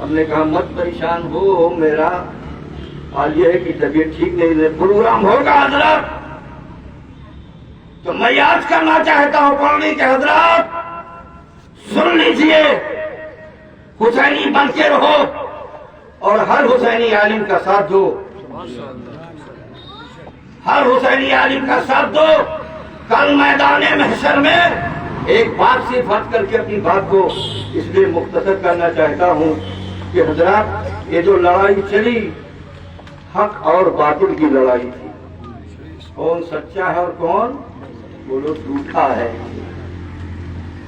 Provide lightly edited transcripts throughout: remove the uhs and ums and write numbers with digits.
ہم نے کہا مت پریشان ہو، میرا حال یہ ہے کہ طبیعت ٹھیک نہیں ہے، پروگرام ہوگا حضرت، تو میں یاد کرنا چاہتا ہوں پڑھنے کے حضرات سن لیجئے، حسینی بن کے رہو اور ہر حسینی عالم کا ساتھ دو، ہر حسینی عالم کا ساتھ دو۔ کل میدان محشر میں ایک بات سے فرض کر کے اپنی بات کو اس لیے مختصر کرنا چاہتا ہوں کہ حضرات یہ جو لڑائی چلی حق اور باطل کی لڑائی تھی، کون سچا ہے اور کون بولو جھوٹا ہے،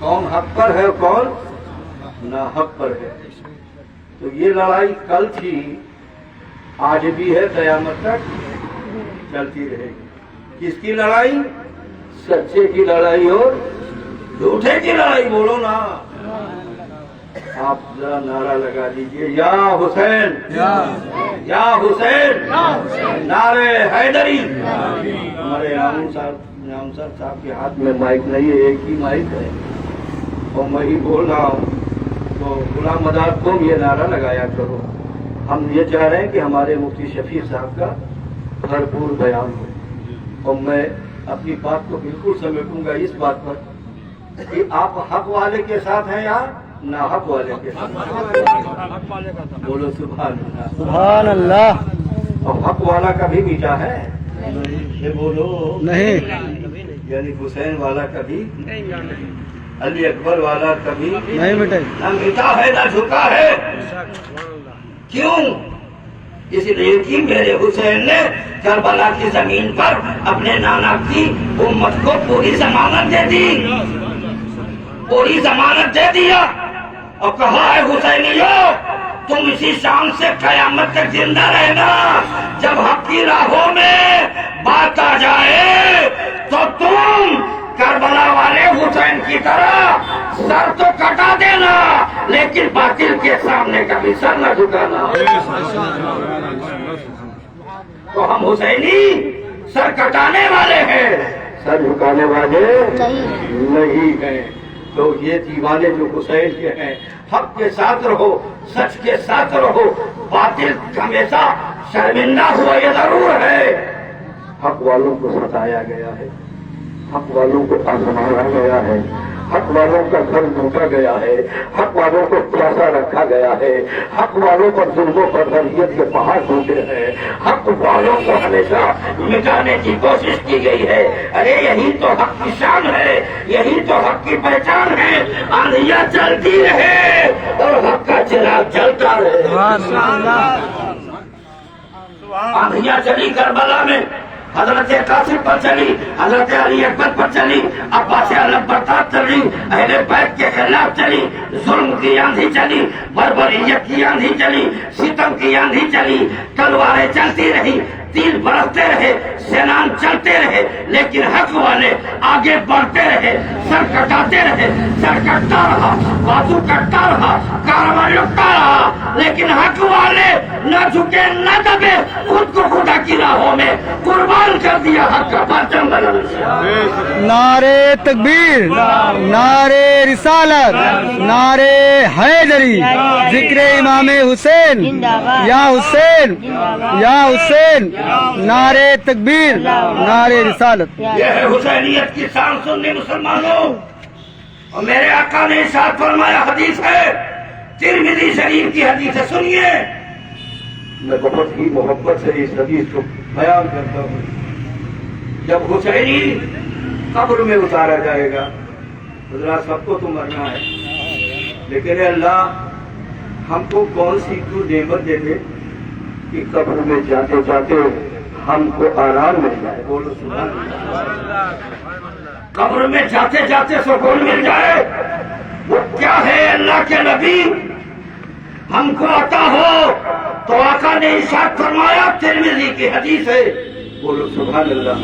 کون حق پر ہے اور کون نا حق پر ہے۔ تو یہ لڑائی کل تھی، آج بھی ہے، قیامت تک چلتی رہے گی۔ کس کی لڑائی؟ سچے کی لڑائی اور جھوٹے کی لڑائی، بولو نا، آپ ذرا نعرہ لگا دیجئے، یا حسین یا حسین، نعرے حیدری۔ ہمارے عام صاحب کے ہاتھ میں مائک نہیں ہے، ایک ہی مائک ہے اور میں ہی بول رہا ہوں، تو غلام مدار قوم یہ نعرہ لگایا کرو۔ ہم یہ چاہ رہے ہیں کہ ہمارے مفتی شفیع صاحب کا بھرپور بیان ہو، اور میں اپنی بات کو بالکل سمیٹوں گا اس بات پر کہ آپ حق والے کے ساتھ ہیں یا نا حق والے کے ساتھ؟ بولو سبحان اللہ، سبحان اللہ۔ اور حق والا کبھی میٹھا ہے؟ یہ بولو نہیں، یعنی حسین والا کبھی، علی اکبر والا کبھی نہیں مٹے، نہ میٹھا ہے نہ جھکا ہے۔ کیوں؟ اس لیے کہ میرے حسین نے کربلا کی زمین پر اپنے نانا کی امت کو پوری ضمانت دے دی، پوری ضمانت دے دیا، اور کہا ہے حسینیوں تم اسی شان سے قیامت تک زندہ رہنا، جب حق کی راہوں میں بات آ جائے تو تم کربلا والے حسین کی طرح سر تو کٹا دینا، لیکن باطل کے سامنے کبھی سر نہ جھکانا۔ تو ہم حسینی سر کٹانے والے ہیں، سر جھکانے والے نہیں ہیں۔ تو یہ دیوانے جو حسین کے ہیں، حق کے ساتھ رہو، سچ کے ساتھ رہو، باطل ہمیشہ شرمندہ ہوا یہ ضرور ہے۔ حق والوں کو ستایا گیا ہے، حق والوں کو آزمایا گیا ہے، حق والوں کا گھر لوٹا گیا ہے، حق والوں کو پیاسا رکھا گیا ہے، حق والوں پر ظلموں پر ذریعت کے پہاڑ ٹوٹے ہیں، حق والوں کو ہمیشہ مٹانے کی کوشش کی گئی ہے۔ ارے یہی تو حق کی شان ہے، یہی تو حق کی پہچان ہے، آندھیاں چلتی رہے اور حق کا چراغ جلتا رہے۔ آندھیاں چلی کربلا میں، حضرت قاسم پر چلی، حضرت علی اکبر پر چلی، عباس اعظم پر چلی، اہل بیت کے خلاف چلی، ظلم کی آندھی چلی، بربریت کی آندھی چلی، ستم کی آندھی چلی، تلواریں چلتی رہی، تیر برستے رہے، سینان چلتے رہے، لیکن حق والے آگے بڑھتے رہے، سر کٹاتے رہے، سر کٹتا رہا، بازو کٹتا رہا، کارواں لٹتا رہا، لیکن حق والے نہ جھکے نہ دبے، خود کو خدا کی راہوں میں قربان کر دیا، حق کا پرچم بلند۔ نعرے تکبیر، نعرے رسالت، نعرے حیدری، ذکر امام حسین، یا حسین یا حسین، نعرے تکبیر، نعرے رسالت۔ یہ ہے حسینیت کی شان سننے مسلمانوں، اور میرے آقا نے ارشاد فرمایا، حدیث ہے ترمذی شریف کی حدیث ہے، سنیے، میں بہت ہی محبت سے اس حدیث کو بیان کرتا ہوں۔ جب حسینی قبر میں اتارا جائے گا، حضرات سب کو تو مرنا ہے، لیکن اللہ ہم کو کون سی تو نعمت دے دے کہ قبر میں جاتے جاتے ہم کو آرام مل جائے، بولو سبحان اللہ۔ قبر میں جاتے جاتے سکون مل جائے، وہ کیا ہے اللہ کے نبی ہم کو عطا ہو، تو آقا نے ارشاد فرمایا، ترمذی کی حدیث ہے، بولو سبحان اللہ۔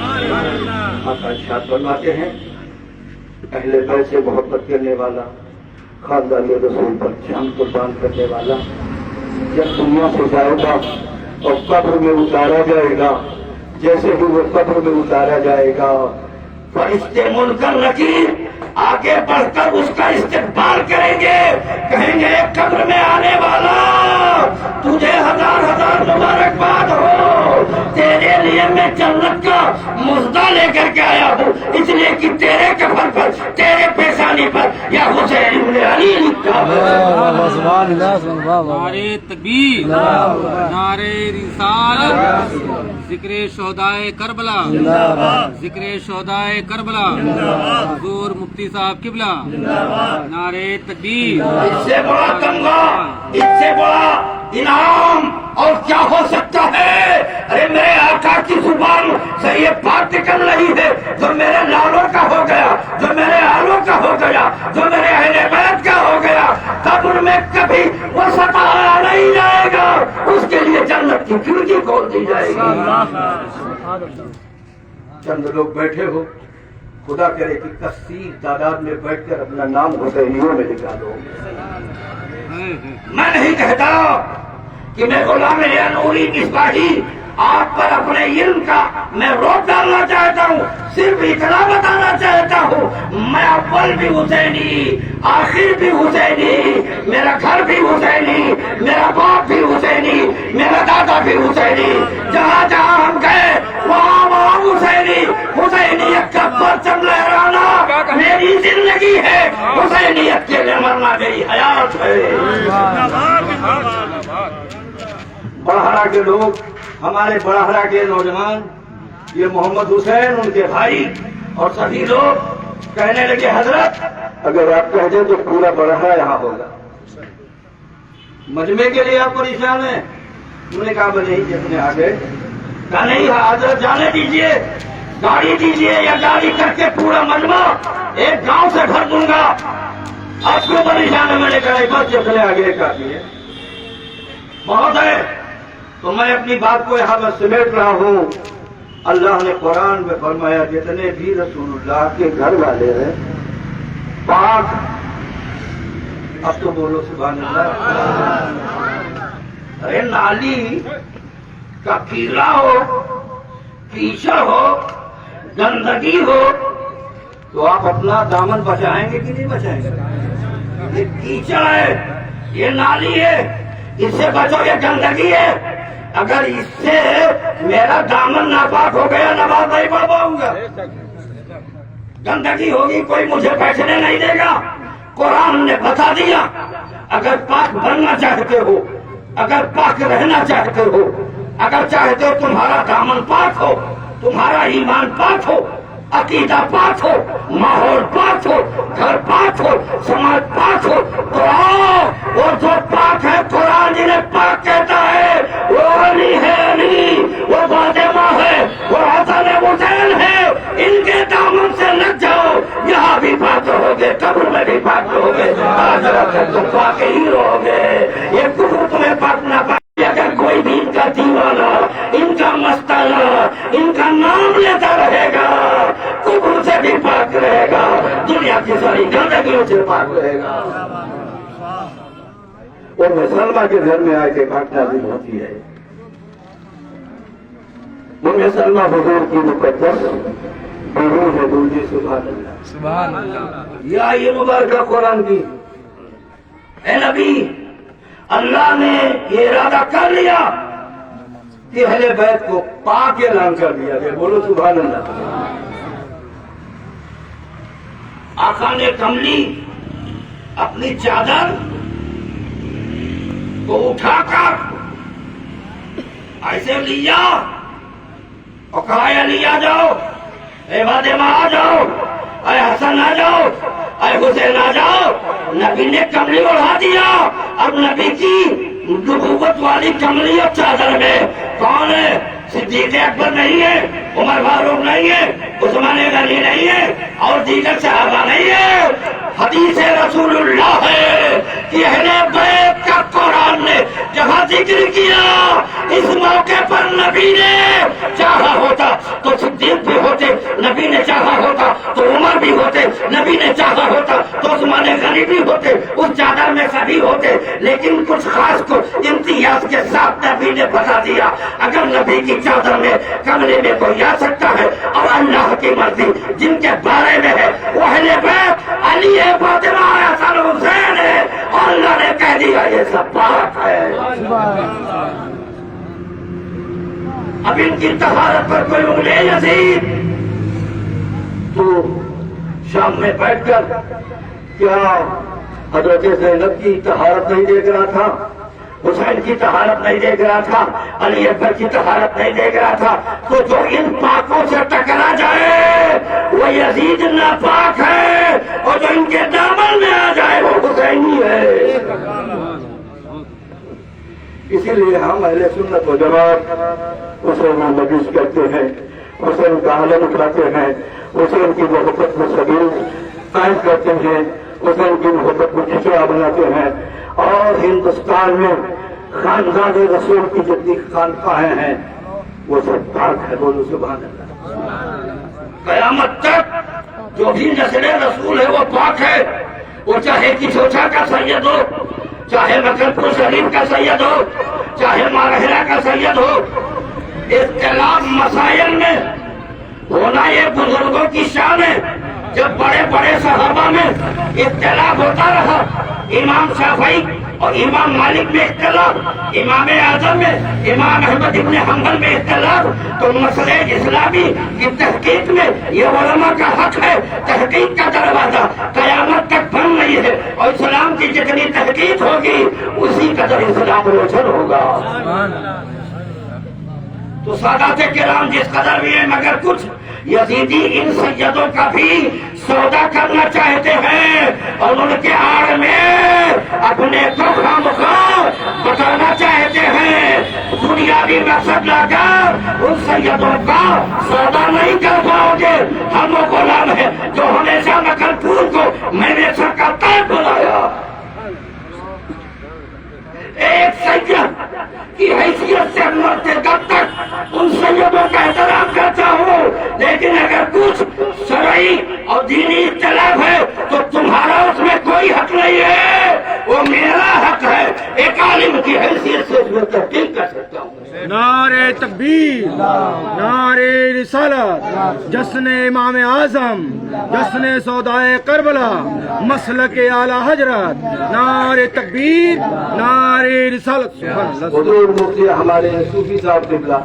آقا ارشاد فرماتے ہیں، اہل بیت سے محبت کرنے والا، خاندان رسول پر جان قربان کرنے والا، جب دنیا سے جائے گا اور قبر میں اتارا جائے گا، جیسے ہی وہ قبر میں اتارا جائے گا، فرشتے منکر نکیر آگے بڑھ کر اس کا استقبال کریں گے، کہیں گے قبر میں آنے والا میں جنت کا مزدہ لے کر کے آیا ہوں، اس لیے کہ تیرے کفن پر، تیرے پیشانی پر یا حسین ابن علی لکھا ہے۔ نعرے تکبیر، نعرے رسالت، ذکر شہدائے کربلا، ذکر شہدائے کربلا، حضور مفتی صاحب قبلہ، نعرے تکبیر۔ اس سے بڑا تمغہ، اس سے بڑا انعام اور کیا ہو سکتا ہے؟ ارے میرے آقا کی زبان سے یہ بات نکل رہی ہے، جو میرے لالوں کا ہو گیا، جو میرے آلوں کا ہو گیا، جو میرے اہل بیت کا ہو گیا، قبر میں کبھی وہ ستایا نہیں جائے گا، اس کے لیے جنت کی کھڑکی کھول دی جائے گی۔ چند لوگ بیٹھے ہو، خدا کرے کہ کثیر تعداد میں بیٹھ کر اپنا نام حسینیوں میں لکھا دو۔ میں نہیں کہتا کہ میں غلام نوری مصباحی آپ پر اپنے علم کا میں روک ڈالنا چاہتا ہوں، صرف اتنا بتانا چاہتا ہوں میں اول بھی حسینی، آخر بھی حسینی، میرا گھر بھی حسینی، میرا باپ بھی حسینی، میرا دادا بھی حسینی، جہاں جہاں ہم گئے وہاں وہاں حسینی، حسینیت کا پرچم لہرانا میری زندگی ہے، حسینیت کے لیے مرنا میری حیات ہے۔ بڑھارا کے لوگ، ہمارے بڑھارا کے نوجوان، یہ محمد حسین ان کے بھائی اور سبھی لوگ کہنے لگے حضرت اگر آپ کہہ دیں تو پورا بڑھارا یہاں ہوگا، مجمع کے لیے آپ پریشان ہیں؟ انہوں نے کہا نہیں جتنے آگے، کہا نہیں حضرت جانے دیجئے، گاڑی دیجئے یا گاڑی کر کے پورا مجمع ایک گاؤں سے بھر دوں گا، آپ کو پریشان ہے؟ میں نے کہا بس جتنے آگے کافی ہے، بہت ہے۔ تو میں اپنی بات کو یہاں پر سمیٹ رہا ہوں۔ اللہ نے قرآن میں فرمایا جتنے بھی رسول اللہ کے گھر والے ہیں پاک، اب تو بولو سبحان اللہ۔ ارے نالی کا کیڑا ہو، کیچڑ ہو، گندگی ہو تو آپ اپنا دامن بچائیں گے کہ نہیں بچائیں گے؟ یہ کیچڑ ہے، یہ نالی ہے، اس سے بچو، یہ گندگی ہے، اگر اس سے میرا دامن ناپاک ہو گیا نماز نہیں پڑھ پاؤں گا، گندگی ہوگی، کوئی مجھے بیٹھنے نہیں دے گا۔ قرآن نے بتا دیا اگر پاک بننا چاہتے ہو، اگر پاک رہنا چاہتے ہو، اگر چاہتے ہو تمہارا دامن پاک ہو، تمہارا ایمان پاک ہو، عقیدہ پاک ہو، ماحول پاک ہو، گھر پاک ہو، سماج پاک ہو، تو آؤ، وہ جو پاک ہے قرآن جنہیں پاک کہتا ہے وہ علی ہے، علی وہ فاطمہ ہے، وہ حسن حسین ہے، ان کے دامن سے لگ جاؤ، یہاں بھی پاک ہوگے، قبر میں بھی پاک ہوگے، آخرت میں تم پاک ہی رہوگے۔ یہ کفر تمہیں پاک نہ پاک، اگر کوئی بھی ان کا دیوانہ، ان کا مستانہ، ان کا نام لیتا رہے گا کفر سے بھی پاک رہے گا، دنیا کی ساری گندگیوں سے پاک رہے گا۔ اور سلمہ کے گھر میں آئے کے پاک نازل ہوتی ہے، سلمہ حضور کی مقدس بیوی ہے، دوجی سبحان اللہ، سبحان اللہ۔ یا یہ مبارکہ قرآن کی، اے نبی اللہ نے یہ ارادہ کر لیا کہ اہل بیت کو پاک اعلان کر دیا گیا، بولو سبحان اللہ۔ آقا نے کملی اپنی چادر کو اٹھا کر ایسے لیا اور کہا اے علی آ جاؤ، اے فاطمہ آ جاؤ، اے حسن آ جاؤ، اے حسین آ جاؤ۔ نبی نے کملی اڑا دیا۔ اب نبی کی نبوت والی کملی اور چادر میں کون ہے؟ صدیق اکبر نہیں ہے، عمر فاروق نہیں ہے، عثمان غنی نہیں ہے اور دیگر صحابہ نہیں ہے، حدیث رسول اللہ ہے کہ اہل بیت کا قرآن نے جہاں ذکر کیا، اس موقع پر نبی نے چاہا ہوتا تو صدیق بھی ہوتے، نبی نے چاہا ہوتا تو عمر بھی ہوتے، نبی نے چاہا ہوتا تو عثمان غنی بھی ہوتے، اس چادر میں سبھی ہوتے، لیکن کچھ خاص کو امتیاز کے ساتھ نبی نے بتا دیا اگر نبی کی چادر میں کمرے میں کوئی آ سکتا ہے اور اللہ کی مرضی جن کے بارے میں ہے وہ اہل بیت علی ہے، فاطمہ ہے، حسن حسین ہے، اور اللہ نے کہہ دیا یہ سب پاک ہے۔ اب ان کی طہارت پر کوئی انگلی یزید تو شام میں بیٹھ کر کیا حضرت زینب کی طہارت نہیں دیکھ رہا تھا، حسین کی طہارت نہیں دیکھ رہا تھا، علی اکبر کی طہارت نہیں دیکھ رہا تھا؟ تو جو ان پاکوں سے ٹکرا جائے وہ یزید ناپاک ہے، اور جو ان کے دامن میں آ جائے وہ حسینی ہے۔ اسی لیے ہم اہل سنت و جماعت حسین نبیش کہتے ہیں، حسین کا علم اٹھاتے ہیں، حسین کی محبت میں سبیل قائم کرتے ہیں، حسین کی محبت میں ٹھٹرا بناتے ہیں، اور ہندوستان میں خاندان رسول کی جتنی خانقاہیں ہیں وہ سب پاک ہے۔ بولو سبحان اللہ۔ قیامت تک جو بھی نسل رسول ہے وہ پاک ہے، وہ چاہے کچھوچا کا سید ہو، چاہے مکرپور شریف کا سید ہو، چاہے مارہرا کا سید ہو۔ اختلاف مسائل میں ہونا یہ بزرگوں کی شان ہے۔ جب بڑے بڑے صحابہ میں اختلاف ہوتا رہا، امام شافعی اور امام مالک میں اختلاف، امام اعظم میں، امام احمد ابن حنبل میں اختلاف، تو مسئلہ اسلامی کی تحقیق میں یہ علماء کا حق ہے۔ تحقیق کا دروازہ قیامت تک بند نہیں ہے، اور اسلام کی جتنی تحقیق ہوگی اسی قدر اسلام روشن ہوگا۔ تو سادات کرام جس قدر بھی ہیں، مگر کچھ یزیدی ان سیدوں کا بھی سودا کرنا چاہتے ہیں، اور ان کے آڑ میں اپنے کو خامخواہ بتانا چاہتے ہیں۔ دنیاوی مقصد لا کر ان سیدوں کا سودا نہیں کر پاؤ گے۔ ہم وہ غلام ہیں جو ہمیشہ مکرپور کو میں نے سر کا تاج بلایا۔ ایک سید کی حیثیت سے مرتے دم تک ان سیدوں کا احترام کرتا ہوں، لیکن اگر کچھ شرعی اور دینی اختلاف ہے تو تمہارا اس میں کوئی حق نہیں ہے، وہ میرا حق ہے۔ ایک عالم کی حیثیت سے اس میں تحقیق کر سکتا ہوں۔ نعرہ تکبیر، نعرہ رسالت، جشن امام اعظم، جشن سودائے کربلا، مسلک اعلی حضرت، نعرہ تکبیر، نعرہ رسالت۔ حضور مفتی ہمارے صوفی صاحب قبلہ،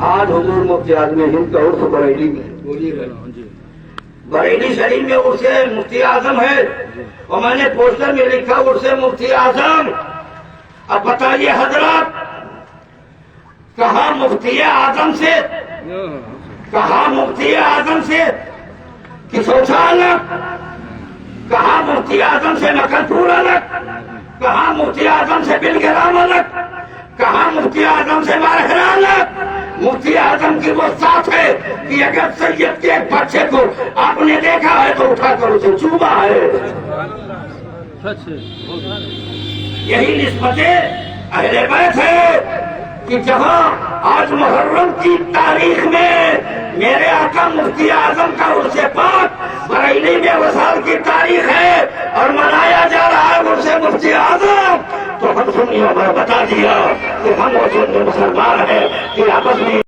آج حضور مفتی اعظم ہند کا عرس بریلی میں، بریلی شریف میں عرس مفتی اعظم ہے، اور میں نے پوسٹر میں لکھا عرس مفتی اعظم۔ اب بتائیے حضرات، کہاں مفتی اعظم سے، کہاں مفتی اعظم سے کسوچا الگ، کہاں مفتی اعظم سے مکرپور الگ، کہاں مفتی اعظم سے بلگرام الگ، کہاں مفتی اعظم سے مارہرا الگ۔ مفتی اعظم کی وہ ساتھ ہے کہ اگر سید کے ایک بچے کو آپ نے دیکھا ہے تو اٹھا کر اسے چوما ہے۔ یہی نسبت اہل بیت ہے کہ جہاں آج محرم کی تاریخ میں میرے آقا مفتی اعظم کا عرس پاک بریلی میں وصال کی تاریخ ہے اور منایا جا رہا ہے عرس مفتی اعظم، تو ہم سنیوں میں بتا دیا کہ ہم وہ سنی مسلمان ہیں کہ آپس میں